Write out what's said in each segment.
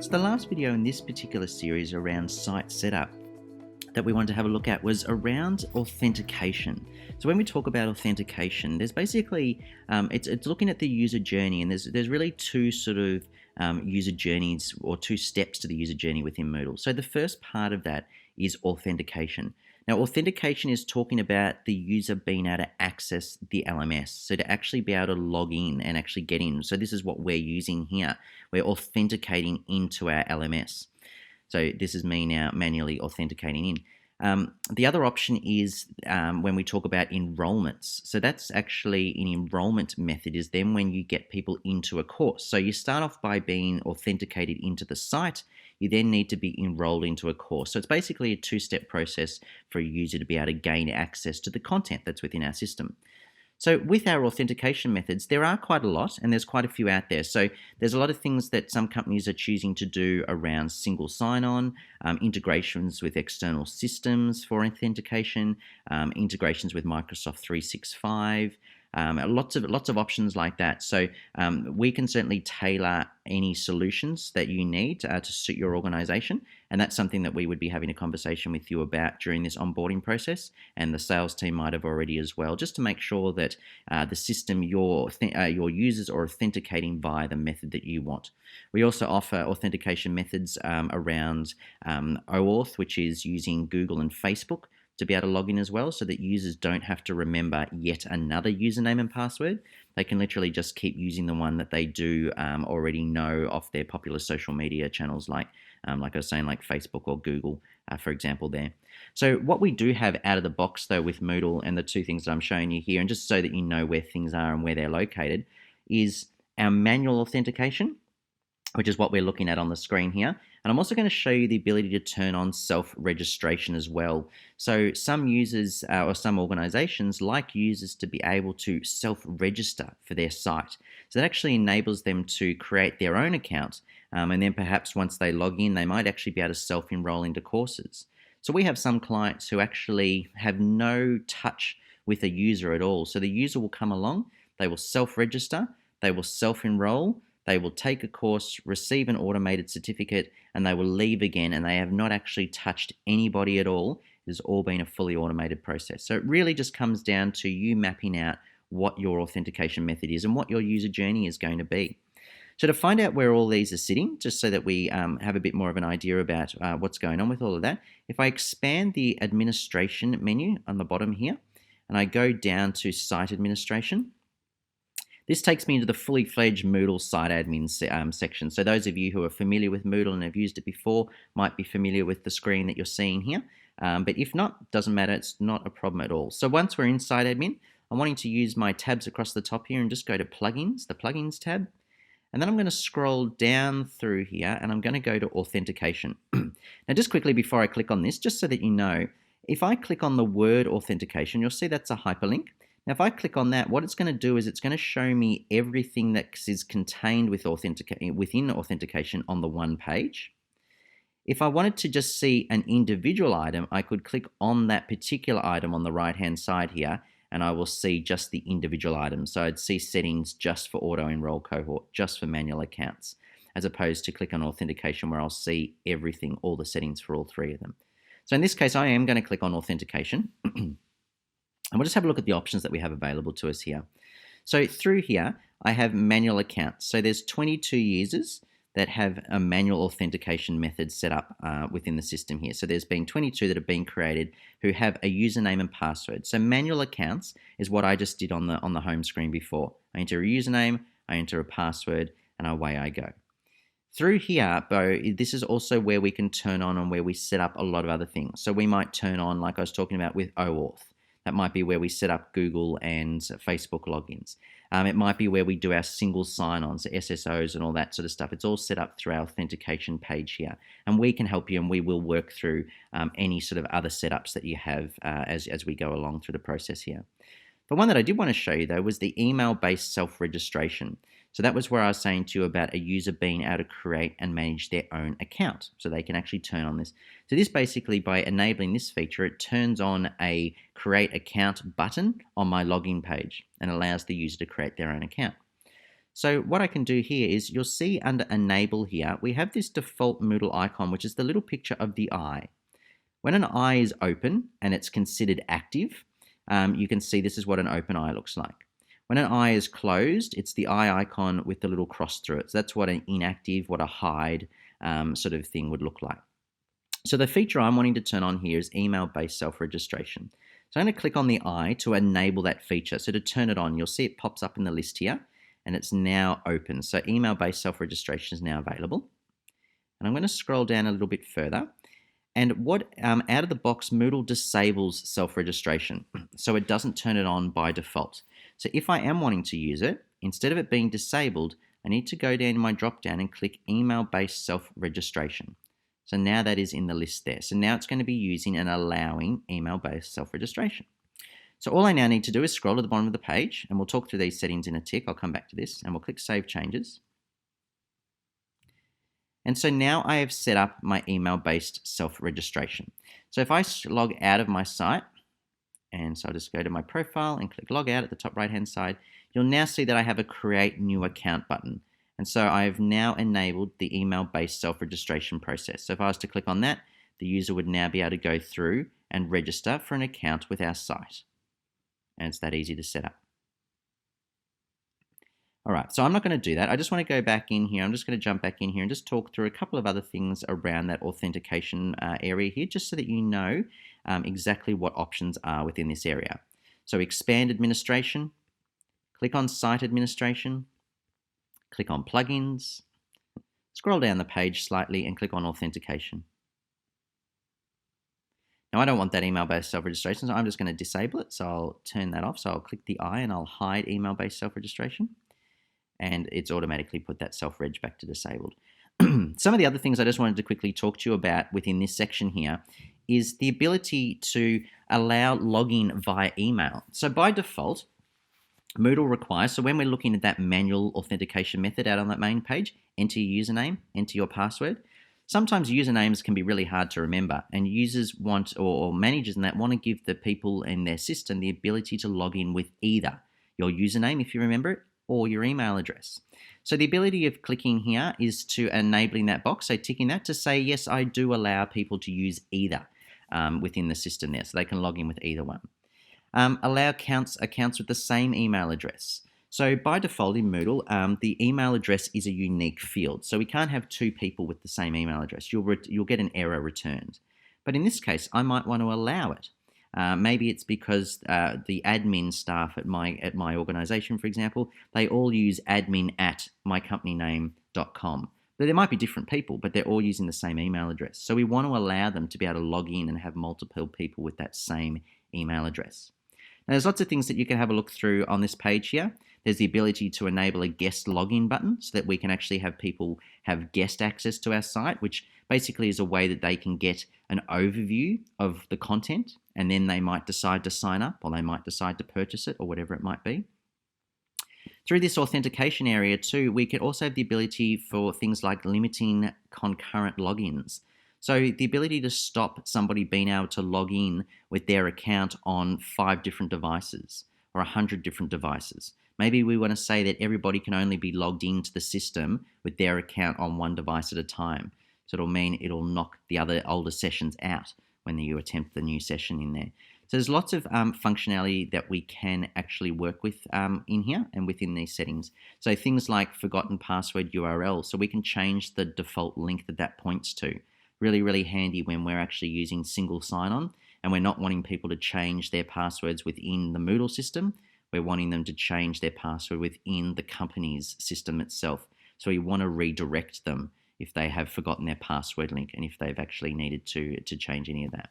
So the last video in this particular series around site setup that we wanted to have a look at was around authentication. So when we talk about authentication, there's basically it's looking at the user journey, and there's really two sort of user journeys or two steps to the user journey within Moodle. So the first part of that is authentication. Now, authentication is talking about the user being able to access the LMS, so to actually be able to log in and actually get in. So this is what we're using here. We're authenticating into our LMS. So this is me now manually authenticating in. The other option is when we talk about enrollments. So that's actually an enrollment method is then when you get people into a course. So you start off by being authenticated into the site. You then need to be enrolled into a course. So it's basically a two-step process for a user to be able to gain access to the content that's within our system. So with our authentication methods, there are quite a lot, and there's quite a few out there. So there's a lot of things that some companies are choosing to do around single sign-on, integrations with external systems for authentication, integrations with Microsoft 365, lots of options like that. So we can certainly tailor any solutions that you need to suit your organization, and that's something that we would be having a conversation with you about during this onboarding process, and the sales team might have already as well, just to make sure that the system your users are authenticating via the method that you want. We also offer authentication methods around OAuth, which is using Google and Facebook to be able to log in as well, so that users don't have to remember yet another username and password. They can literally just keep using the one that they do already know off their popular social media channels like I was saying, like Facebook or Google, for example there. So what we do have out of the box though with Moodle, and the two things that I'm showing you here, and just so that you know where things are and where they're located, is our manual authentication, which is what we're looking at on the screen here. And I'm also going to show you the ability to turn on self-registration as well. So some users or some organizations like users to be able to self-register for their site. So that actually enables them to create their own account. And then perhaps once they log in, they might actually be able to self-enroll into courses. So we have some clients who actually have no touch with a user at all. So the user will come along, they will self-register, they will self-enroll, they will take a course, receive an automated certificate, and they will leave again, and they have not actually touched anybody at all. It has all been a fully automated process. So it really just comes down to you mapping out what your authentication method is and what your user journey is going to be. So to find out where all these are sitting, just so that we have a bit more of an idea about what's going on with all of that, if I expand the administration menu on the bottom here, and I go down to site administration, this takes me into the fully fledged Moodle site admin section. So those of you who are familiar with Moodle and have used it before might be familiar with the screen that you're seeing here. But if not, doesn't matter, it's not a problem at all. So once we're in site admin, I'm wanting to use my tabs across the top here and just go to plugins, the plugins tab. And then I'm going to scroll down through here and I'm going to go to authentication. Now just quickly before I click on this, just so that you know, if I click on the word authentication, you'll see that's a hyperlink. Now, if I click on that, what it's going to do is it's going to show me everything that is contained within authentication on the one page. If I wanted to just see an individual item, I could click on that particular item on the right-hand side here, and I will see just the individual item. So I'd see settings just for auto-enroll cohort, just for manual accounts, as opposed to click on authentication where I'll see everything, all the settings for all three of them. So in this case, I am going to click on authentication. And we'll just have a look at the options that we have available to us here. So through here, I have manual accounts. So there's 22 users that have a manual authentication method set up within the system here. So there's been 22 that have been created who have a username and password. So manual accounts is what I just did on the home screen before. I enter a username, I enter a password, and away I go. Through here, though, this is also where we can turn on and where we set up a lot of other things. So we might turn on, like I was talking about with OAuth. That might be where we set up Google and Facebook logins. It might be where we do our single sign-ons, SSOs and all that sort of stuff. It's all set up through our authentication page here. And we can help you, and we will work through any sort of other setups that you have as we go along through the process here. The one that I did want to show you, though, was the email-based self-registration. So that was where I was saying to you about a user being able to create and manage their own account. So they can actually turn on this. So this basically, by enabling this feature, it turns on a create account button on my login page and allows the user to create their own account. So what I can do here is you'll see under Enable here, we have this default Moodle icon, which is the little picture of the eye. When an eye is open and it's considered active, you can see this is what an open eye looks like. When an eye is closed, it's the eye icon with the little cross through it. So that's what an inactive, what a hide sort of thing would look like. So the feature I'm wanting to turn on here is email-based self-registration. So I'm going to click on the eye to enable that feature. So to turn it on, you'll see it pops up in the list here, and it's now open. So email-based self-registration is now available. And I'm going to scroll down a little bit further. And what out of the box, Moodle disables self-registration, so it doesn't turn it on by default. So if I am wanting to use it, instead of it being disabled, I need to go down to my drop-down and click email-based self-registration. So now that is in the list there. So now it's going to be using and allowing email-based self-registration. So all I now need to do is scroll to the bottom of the page, and we'll talk through these settings in a tick. I'll come back to this, and we'll click Save Changes. And so now I have set up my email-based self-registration. So if I log out of my site, and so I'll just go to my profile and click Log Out at the top right-hand side, you'll now see that I have a Create New Account button. And so I've now enabled the email-based self-registration process. So if I was to click on that, the user would now be able to go through and register for an account with our site. And it's that easy to set up. All right, so I'm not going to do that. I just want to go back in here. I'm just going to jump back in here and just talk through a couple of other things around that authentication area here, just so that you know exactly what options are within this area. So expand administration, click on site administration, click on plugins, scroll down the page slightly and click on authentication. Now I don't want that email-based self-registration, so I'm just going to disable it. So I'll turn that off. So I'll click the eye and I'll hide email-based self-registration. And it's automatically put that self-reg back to disabled. Some of the other things I just wanted to quickly talk to you about within this section here is the ability to allow login via email. So by default, Moodle requires, so when we're looking at that manual authentication method out on that main page, enter your username, enter your password. Sometimes usernames can be really hard to remember, and users want, or managers in that, want to give the people in their system the ability to log in with either your username, if you remember it, or your email address. So the ability of clicking here is to enabling that box, so ticking that to say, yes, I do allow people to use either within the system there, so they can log in with either one. Allow accounts with the same email address. So by default in Moodle, the email address is a unique field, so we can't have two people with the same email address. You'll get an error returned. But in this case, I might want to allow it. Maybe it's because the admin staff at my organization, for example, they all use admin@mycompanyname.com. But there might be different people, but they're all using the same email address. So we want to allow them to be able to log in and have multiple people with that same email address. Now, there's lots of things that you can have a look through on this page here. There's the ability to enable a guest login button so that we can actually have people have guest access to our site, which basically is a way that they can get an overview of the content, and then they might decide to sign up, or they might decide to purchase it, or whatever it might be. Through this authentication area too, we can also have the ability for things like limiting concurrent logins. So the ability to stop somebody being able to log in with their account on 5 different devices or 100 different devices. Maybe we want to say that everybody can only be logged into the system with their account on one device at a time. So it'll mean it'll knock the other older sessions out when you attempt the new session in there. So there's lots of functionality that we can actually work with in here and within these settings. So things like forgotten password URL, so we can change the default link that points to. Really, really handy when we're actually using single sign-on and we're not wanting people to change their passwords within the Moodle system. We're wanting them to change their password within the company's system itself. So we want to redirect them if they have forgotten their password link and if they've actually needed to change any of that.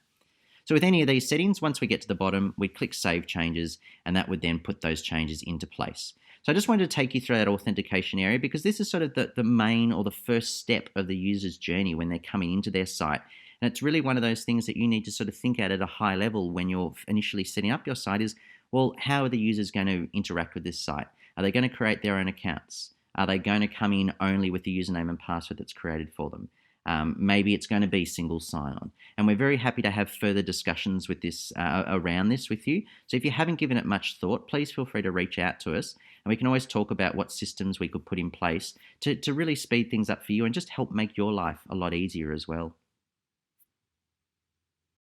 So with any of these settings, once we get to the bottom, we click Save Changes, and that would then put those changes into place. So I just wanted to take you through that authentication area because this is sort of the main or the first step of the user's journey when they're coming into their site. And it's really one of those things that you need to sort of think at a high level when you're initially setting up your site is, well, how are the users going to interact with this site? Are they going to create their own accounts? Are they going to come in only with the username and password that's created for them? Maybe it's going to be single sign-on. And we're very happy to have further discussions with this around this with you. So if you haven't given it much thought, please feel free to reach out to us. And we can always talk about what systems we could put in place to really speed things up for you and just help make your life a lot easier as well.